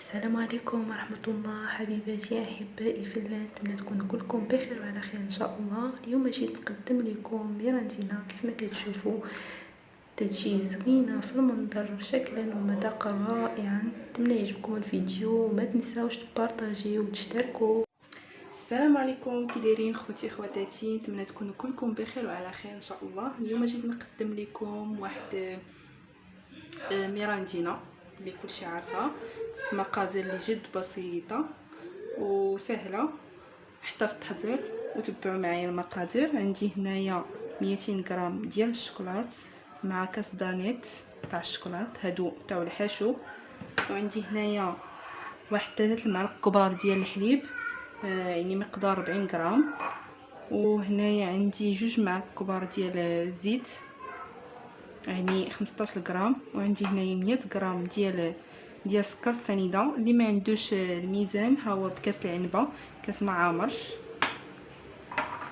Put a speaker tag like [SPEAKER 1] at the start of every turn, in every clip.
[SPEAKER 1] السلام عليكم ورحمة الله حبيباتي أحبائي في الله، نتمنى تكونوا كلكم بخير وعلى خير إن شاء الله. اليوم جيت نقدم لكم ميراندينا كيف ما كتشوفوا تجي زوينة في المنظر شكلا ومذاقا رائعا. نتمنى يعجبكم الفيديو وما تنساوش تبارطاجيو وتشتركوا.
[SPEAKER 2] السلام عليكم، كي دايرين خوتي خواتاتي؟ نتمنى تكونوا كلكم بخير وعلى خير ان شاء الله. اليوم جيت نقدم لكم واحد ميراندينا اللي كلشي عارفه، مقادير اللي جد بسيطه وسهله حتى في التحضير، وتبعوا معايا المقادير. عندي هنايا 200 غرام ديال الشوكولات مع كاس دانيت تاع الشوكولات هادو تاع الحشو، وعندي هنايا واحد 3 معالق كبار ديال الحليب، يعني مقدار 40 غرام، وهنايا عندي 2 معالق كبار ديال الزيت يعني 15 غرام، وعندي هنايا 100 غرام ديال سكر سنيده. اللي ما عندوش الميزان ها هو بكاس العنبه، كاس ما عامرش.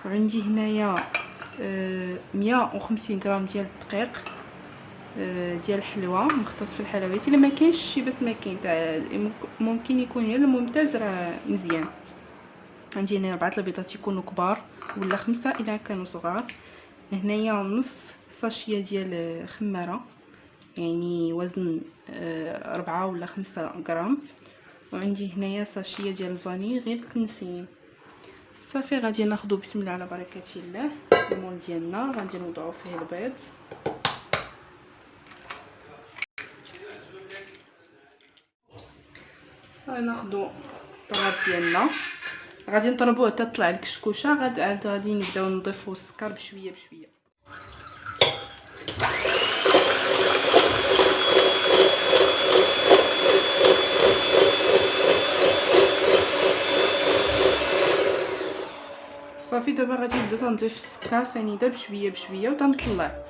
[SPEAKER 2] وعندي هنايا 150 غرام ديال الدقيق ديال الحلوى مختص في الحلويات. الا ما كاينش شي بس ما كاين ممكن يكون غير الممتاز راه مزيان. عندي هنا 4 البيضات يكونوا كبار ولا 5 الا كانوا صغار. هنايا نص ساشيه ديال خماره يعني وزن 4 ولا 5 غرام. وعندي هنايا ساشيه ديال الفاني غير تنسيم. صافي غادي ناخذ بسم الله على بركه الله المول ديالنا، غادي نوضعوا فيه البيض. غناخذوا الطراب ديالنا، غادي نطربوه حتى تطلع الكشكوشه. غادي نبداو نضيفوا السكر بشويه بشويه. صافي دابا غادي نبدا تنضيف السكر سنيده بشويه بشويه وتنطلع.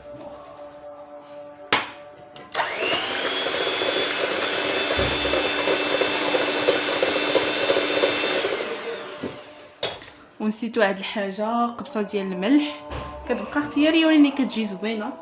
[SPEAKER 2] ونسيتو واحد الحاجه، قبصه ديال الملح كتبقى اختياريه ولكن كتجي زوينه.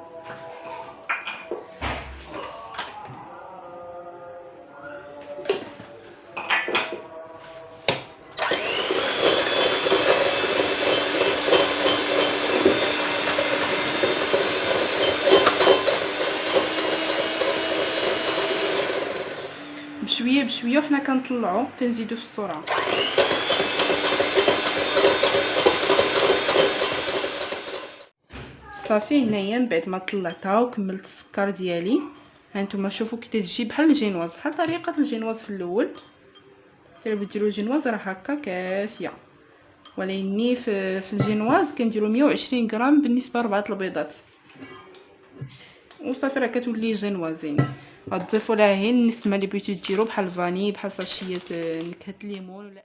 [SPEAKER 2] بشويه بشويه وحنا كنطلعوا كنزيدو في السرعه. صافي هنايا من بعد ما طلعتها وكملت السكر ديالي، هانتوما شوفوا كي تجي بحال الجينواز، بحال طريقه الجينواز في الاول. تقدروا ديروا الجينواز راه هكا كافيه، ولكن في الجينواز كنديروا 120 غرام بالنسبه ل4 البيضات. وصافي راه كتولي جينوازين. غتضيفوا لها غير النسمه اللي بغيتو ديروا بحال الفاني، بحال ساشيه نكهه الليمون ولا.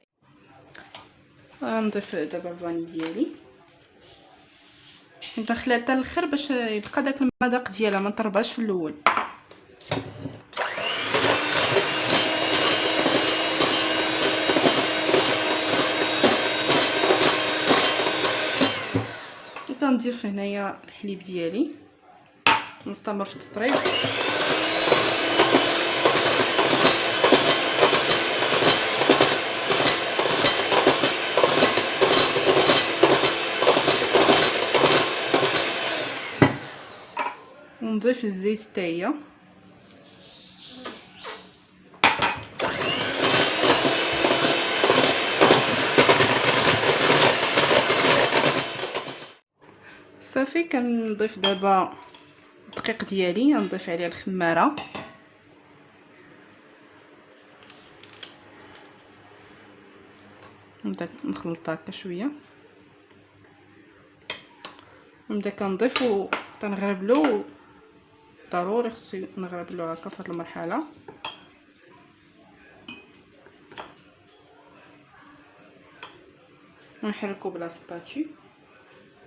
[SPEAKER 2] غنضيف دابا الفاني ديالي، ندخلها حتى الاخر باش يبقى داك المذاق ديالها ما نطربهاش في الاول. كنضيف هنايا الحليب ديالي، نستمر في التطريب. ونضيف الزيت حتى هي. صافي كنضيف دابا الدقيق ديالي، نضيف عليه الخماره، نبدا نخلطها هكا شويه، نبدا كنضيف وتنغربلو. ضروري خصو نغربلو هكا في هاد المرحله. ونحركو بلا سباتشي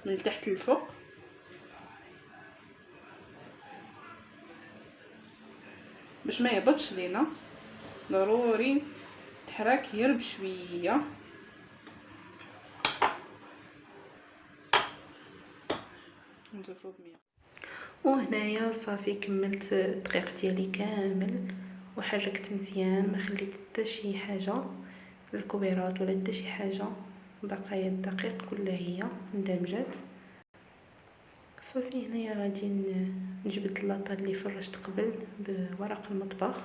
[SPEAKER 2] من التحت للفوق باش ما يهبطش لينا. ضروري تحرك غير بشويه. نضيفو بمية.
[SPEAKER 1] وهنايا صافي كملت الدقيق ديالي كامل وحركت مزيان، ما خليت حتى شي حاجه الكويرات ولا حتى شي حاجه، بقايا الدقيق كلها هي اندمجت. صافي هنايا غادي نجبد اللاطه اللي فرشت قبل بورق المطبخ،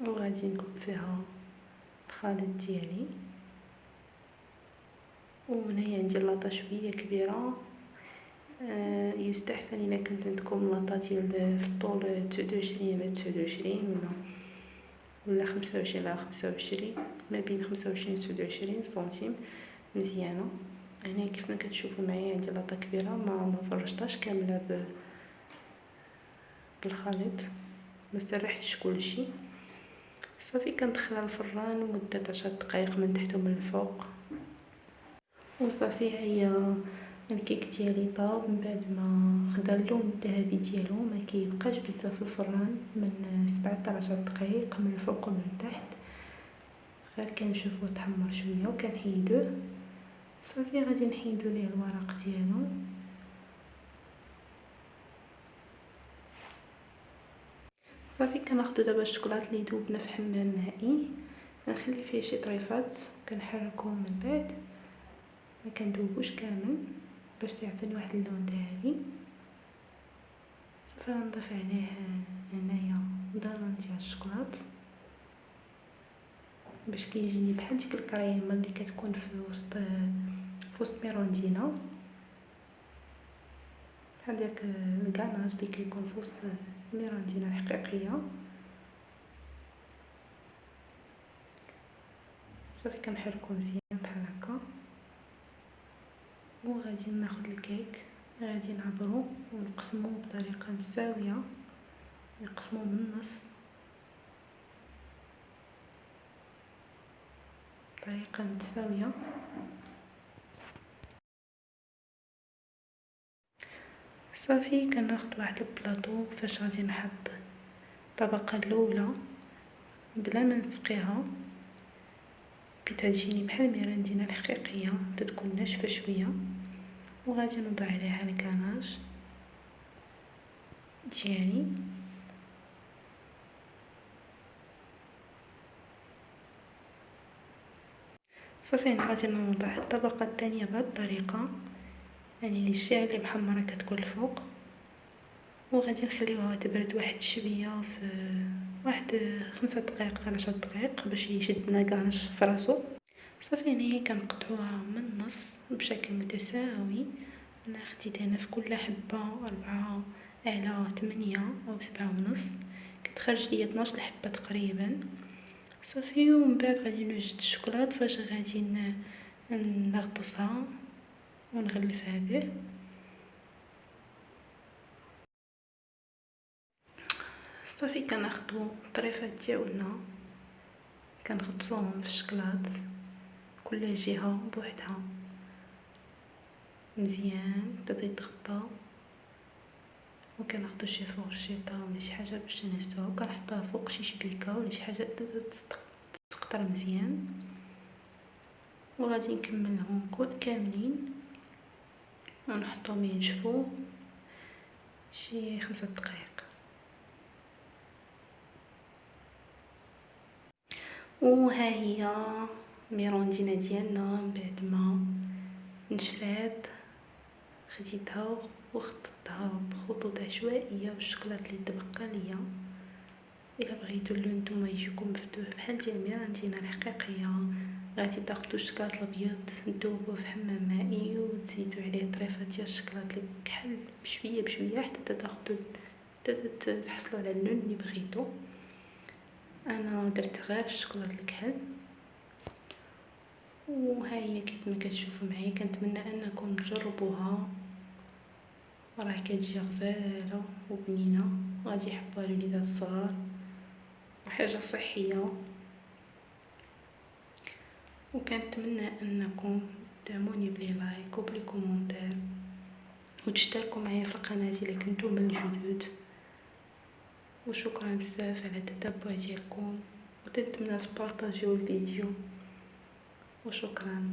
[SPEAKER 1] وغادي نكب فيها الخليط ديالي. وهنايا عندي اللاطه شويه كبيره، يستحسن الا كنت عندكم لاطه ديال في الطول 29 على 29 ولا 25 على 25، ما بين 25 و 29 سنتيم مزيانه. هنا كيف ما كتشوفوا معايا عندي لاطه كبيره، ما فرشتهاش كامله بالخليط، ما سرحتش كلشي. صافي كندخلها الفران لمده 10 دقائق من تحت ومن الفوق. وصافي هي الكيك ديالي طاب من بعد ما خدا اللون الذهبي ديالو، ما كيبقاش بزاف في الفران، من 7 حتى 10 دقائق من الفوق ومن تحت، غير كنشوفوه تحمر شويه وكنحيدوه. صافي غادي نحيدو ليه الورق ديالو. صافي كناخدو دابا الشوكولات اللي ذوبنا في حمام مائي، كنخلي فيه شي طريفات، كنحركوه من بعد، ما كندوبوش كامل باش تعطيني واحد اللون ذهبي. صافي غنضيف عليه هنايا ضرون ديال الشوكولات باش كيجيني بحال ديك الكريمه اللي كتكون في وسط ميروندينا، بحال داك الكاناج اللي كيكون في وسط ميروندينا الحقيقيه. صافي كنحركو مزيان بحال هكا، وغادي ناخذ الكيك، غادي نعبرو ونقسمو بطريقه متساويه، نقسمو من النص بطريقه متساويه. صافي كناخذ واحد البلاطو فاش غادي نحط الطبقه الاولى بلا ما نسقيها، تجيني بحال ميراندينا الحقيقيه، تتكون ناشفه شويه، وغادي نوضع عليها الكاناج ديالي. صافي غادي نوضع الطبقه الثانيه بهذه الطريقه، يعني الجهه اللي محمره كتكون الفوق، وغادي نخليوها تبرد واحد شويه في واحد 5 دقائق حتى 10 دقائق باش يشد لنا كاناج فراسو. صافي هنايا كنقطعوها من النص بشكل متساوي. انا خديت هنا في كل حبه 4 على 8 او 7.5، كتخرج ليا 12 حبه تقريبا. صافي ومن بعد غادي نوجد الشوكولات فاش غادي نغطسها ونغلفها به. صافي كناخدو الطريفات ديالنا كنغطسوهم في الشكلاط كل جهه بوحدها مزيان حتى يتغطى، وكناخدو شي فورشيطه ولا شي حاجه باش نهزوها وكنحطوها فوق شي شبيكه ولا شي حاجه تسقطر مزيان، وغادي نكملهم كاملين ونحطوهم ينشفوا شي 5 دقائق. وها هي ميروندينا ديالنا من بعد ما نشفات، خديتها وخططتها بخطوط عشوائيه بالشوكولات اللي تبقى ليا. الا بغيتو اللون نتوما يجيكم مفتوح بحال ديال ميراندينا الحقيقيه، غادي تاخدوا الشكلاط الابيض تذوبوه في حمام مائي وتزيدوا عليه طريفات ديال الشكلاط اللي كحل بشويه بشويه حتى تحصلوا على اللون اللي بغيتو. انا درت غير الشكلاط الكحل. وها هي كيف ما كتشوفوا معايا، كنتمنى انكم تجربوها، راه كتجي غزاله وبنينه، غادي يحبوها الوليدات الصغار وحاجه صحيه. وكنتمنى انكم تدعموني بلي لايك وبلي كومونتير وتشتركوا معايا في القناه الا كنتو من الجدد. وشكرا بزاف على التتبع ديالكم، وكنتمنى تبارطاجيو الفيديو، وشكرا.